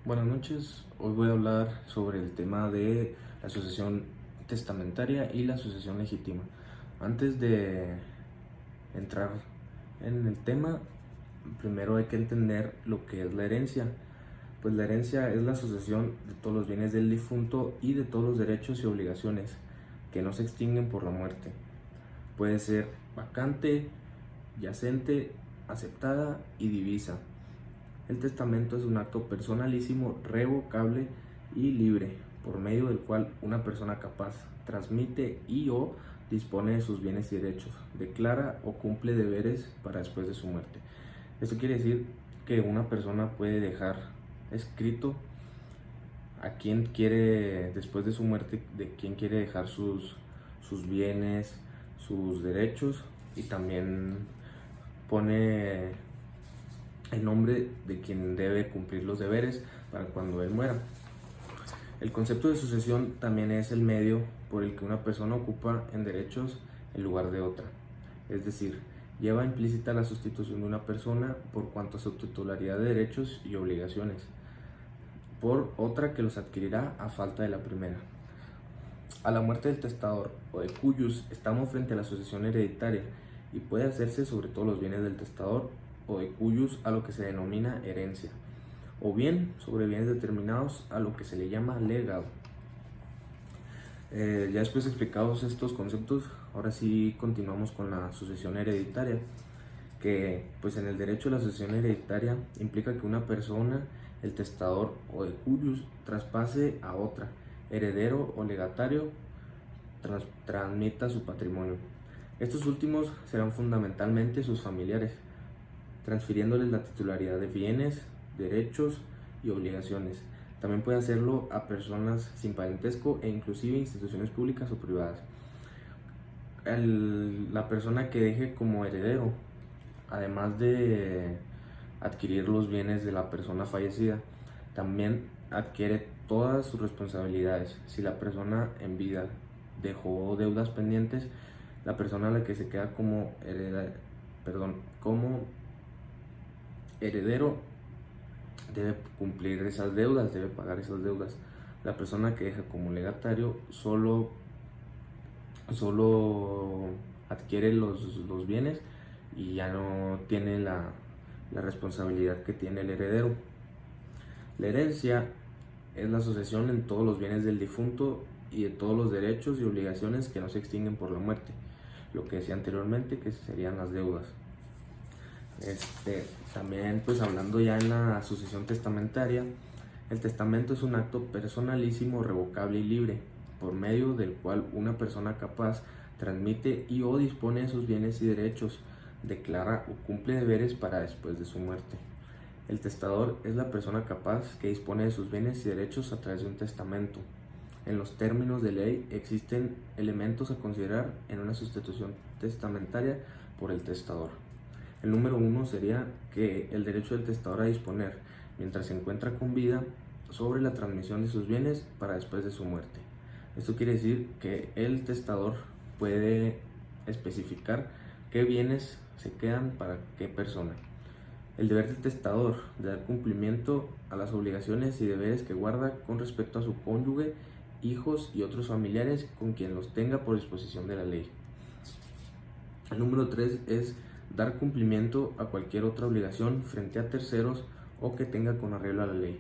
Buenas noches, hoy voy a hablar sobre el tema de la sucesión testamentaria y la sucesión legítima. Antes de entrar en el tema, primero hay que entender lo que es la herencia. Pues la herencia es la sucesión de todos los bienes del difunto y de todos los derechos y obligaciones que no se extinguen por la muerte. Puede ser vacante, yacente, aceptada y divisa. El testamento es un acto personalísimo, revocable y libre, por medio del cual una persona capaz transmite y/o dispone de sus bienes y derechos, declara o cumple deberes para después de su muerte. Esto quiere decir que una persona puede dejar escrito a quién quiere, después de su muerte, de quién quiere dejar sus bienes, sus derechos, y también pone el nombre de quien debe cumplir los deberes para cuando él muera. El concepto de sucesión también es el medio por el que una persona ocupa en derechos el lugar de otra, es decir, lleva implícita la sustitución de una persona por cuanto a su titularidad de derechos y obligaciones por otra que los adquirirá a falta de la primera. A la muerte del testador o de cuyos estamos frente a la sucesión hereditaria y puede hacerse sobre todos los bienes del testador o de cuyos a lo que se denomina herencia, o bien sobre bienes determinados a lo que se le llama legado. Ya después de explicados estos conceptos, ahora sí continuamos con la sucesión hereditaria, que pues en el derecho a la sucesión hereditaria implica que una persona, el testador o de cuyos, traspase a otra, heredero o legatario, transmita su patrimonio. Estos últimos serán fundamentalmente sus familiares, transfiriéndoles la titularidad de bienes, derechos y obligaciones. También puede hacerlo a personas sin parentesco e inclusive instituciones públicas o privadas. La persona que deje como heredero, además de adquirir los bienes de la persona fallecida, también adquiere todas sus responsabilidades. Si la persona en vida dejó deudas pendientes, la persona a la que se queda como heredero debe cumplir esas deudas, debe pagar esas deudas. La persona que deja como legatario solo adquiere los bienes y ya no tiene la responsabilidad que tiene el heredero. La herencia es la sucesión en todos los bienes del difunto y de todos los derechos y obligaciones que no se extinguen por la muerte, lo que decía anteriormente, que serían las deudas. También pues hablando ya en la sucesión testamentaria, el testamento es un acto personalísimo, revocable y libre, por medio del cual una persona capaz transmite y/o dispone de sus bienes y derechos, declara o cumple deberes para después de su muerte. El testador es la persona capaz que dispone de sus bienes y derechos a través de un testamento. En los términos de ley existen elementos a considerar en una sustitución testamentaria por el testador. El número 1 sería que el derecho del testador a disponer, mientras se encuentra con vida, sobre la transmisión de sus bienes para después de su muerte. Esto quiere decir que el testador puede especificar qué bienes se quedan para qué persona. El deber del testador de dar cumplimiento a las obligaciones y deberes que guarda con respecto a su cónyuge, hijos y otros familiares con quien los tenga por disposición de la ley. El número 3 es dar cumplimiento a cualquier otra obligación frente a terceros o que tenga con arreglo a la ley.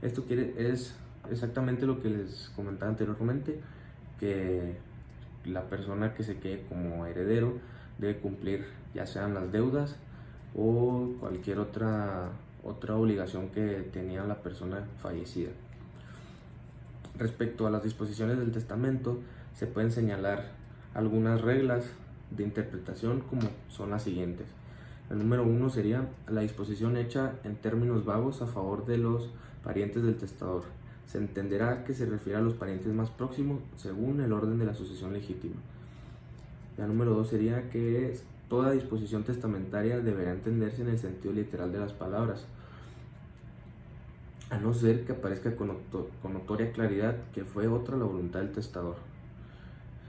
Esto es exactamente lo que les comentaba anteriormente, que la persona que se quede como heredero debe cumplir ya sean las deudas o cualquier otra obligación que tenía la persona fallecida. Respecto a las disposiciones del testamento, se pueden señalar algunas reglas de interpretación como son las siguientes. El número 1 sería la disposición hecha en términos vagos a favor de los parientes del testador. Se entenderá que se refiere a los parientes más próximos según el orden de la sucesión legítima. La número 2 sería que toda disposición testamentaria deberá entenderse en el sentido literal de las palabras, a no ser que aparezca con notoria claridad que fue otra la voluntad del testador.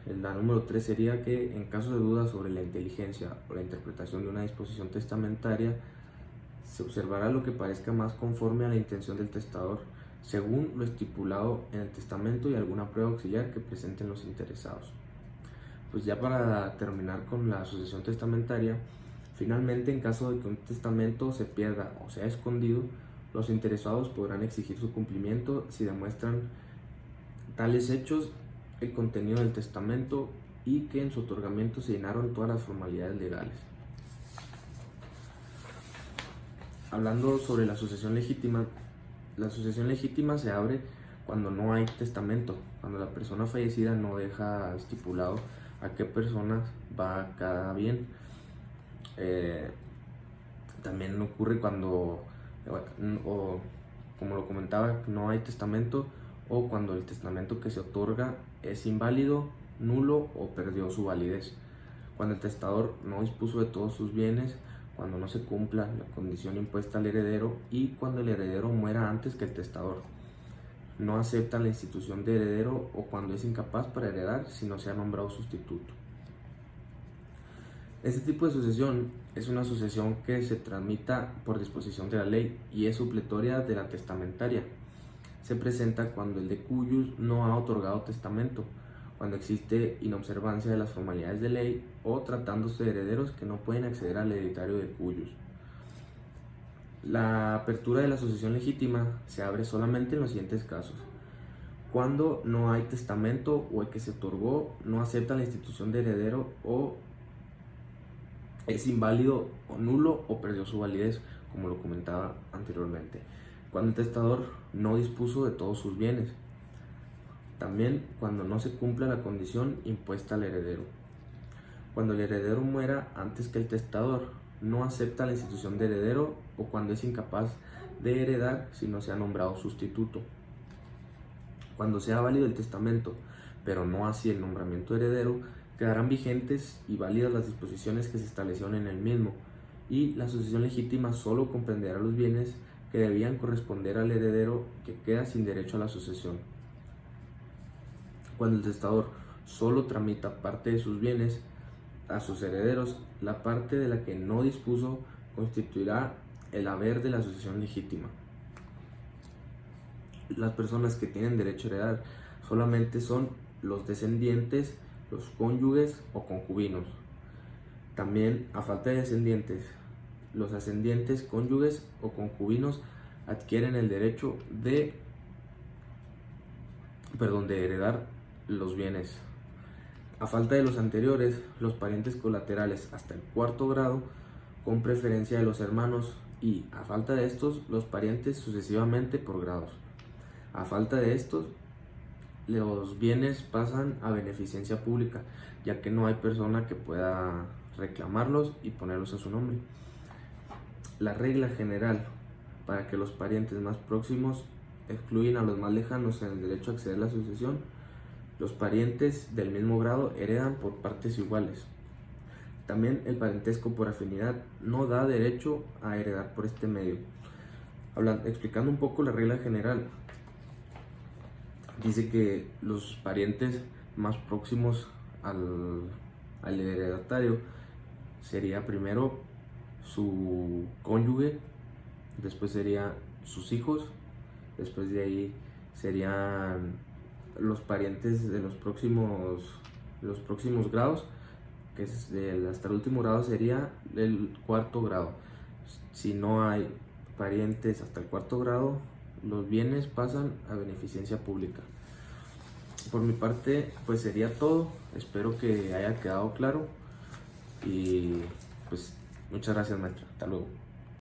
La número 3 sería que en caso de duda sobre la inteligencia o la interpretación de una disposición testamentaria, Se observará lo que parezca más conforme a la intención del testador, según lo estipulado en el testamento y alguna prueba auxiliar que presenten los interesados. Pues ya para terminar con la sucesión testamentaria, finalmente, en caso de que un testamento se pierda o sea escondido, los interesados podrán exigir su cumplimiento si demuestran tales hechos, el contenido del testamento y que en su otorgamiento se llenaron todas las formalidades legales. Hablando sobre la sucesión legítima se abre cuando no hay testamento, cuando la persona fallecida no deja estipulado a qué personas va cada bien. También ocurre cuando, o como lo comentaba, no hay testamento, o cuando el testamento que se otorga es inválido, nulo o perdió su validez. Cuando el testador no dispuso de todos sus bienes, cuando no se cumpla la condición impuesta al heredero y cuando el heredero muera antes que el testador. No acepta la institución de heredero o cuando es incapaz para heredar si no se ha nombrado sustituto. Este tipo de sucesión es una sucesión que se tramita por disposición de la ley y es supletoria de la testamentaria. Se presenta cuando el de cuyus no ha otorgado testamento, cuando existe inobservancia de las formalidades de ley o tratándose de herederos que no pueden acceder al hereditario de cuyus. La apertura de la sucesión legítima se abre solamente en los siguientes casos: cuando no hay testamento o el que se otorgó no acepta la institución de heredero o es inválido o nulo o perdió su validez, como lo comentaba anteriormente. Cuando el testador no dispuso de todos sus bienes. También cuando no se cumpla la condición impuesta al heredero. Cuando el heredero muera antes que el testador, no acepta la institución de heredero o cuando es incapaz de heredar si no se ha nombrado sustituto. Cuando sea válido el testamento, pero no así el nombramiento heredero, quedarán vigentes y válidas las disposiciones que se establecieron en el mismo, y la sucesión legítima solo comprenderá los bienes que debían corresponder al heredero que queda sin derecho a la sucesión. Cuando el testador solo tramita parte de sus bienes a sus herederos, la parte de la que no dispuso constituirá el haber de la sucesión legítima. Las personas que tienen derecho a heredar solamente son los descendientes, los cónyuges o concubinos. También, a falta de descendientes, los ascendientes, cónyuges o concubinos adquieren el derecho de heredar los bienes. A falta de los anteriores, los parientes colaterales hasta el cuarto grado, con preferencia de los hermanos, y a falta de estos, los parientes sucesivamente por grados. A falta de estos, los bienes pasan a beneficencia pública, ya que no hay persona que pueda reclamarlos y ponerlos a su nombre. La regla general para que los parientes más próximos excluyen a los más lejanos en el derecho a acceder a la sucesión: los parientes del mismo grado heredan por partes iguales. También el parentesco por afinidad no da derecho a heredar por este medio. Explicando un poco la regla general, dice que los parientes más próximos al heredatario sería primero su cónyuge, después serían sus hijos, después de ahí serían los parientes de los próximos grados, que es hasta el último grado sería el cuarto grado. Si no hay parientes hasta el cuarto grado, los bienes pasan a beneficencia pública. Por mi parte, pues sería todo. Espero que haya quedado claro y pues muchas gracias, maestra. Hasta luego.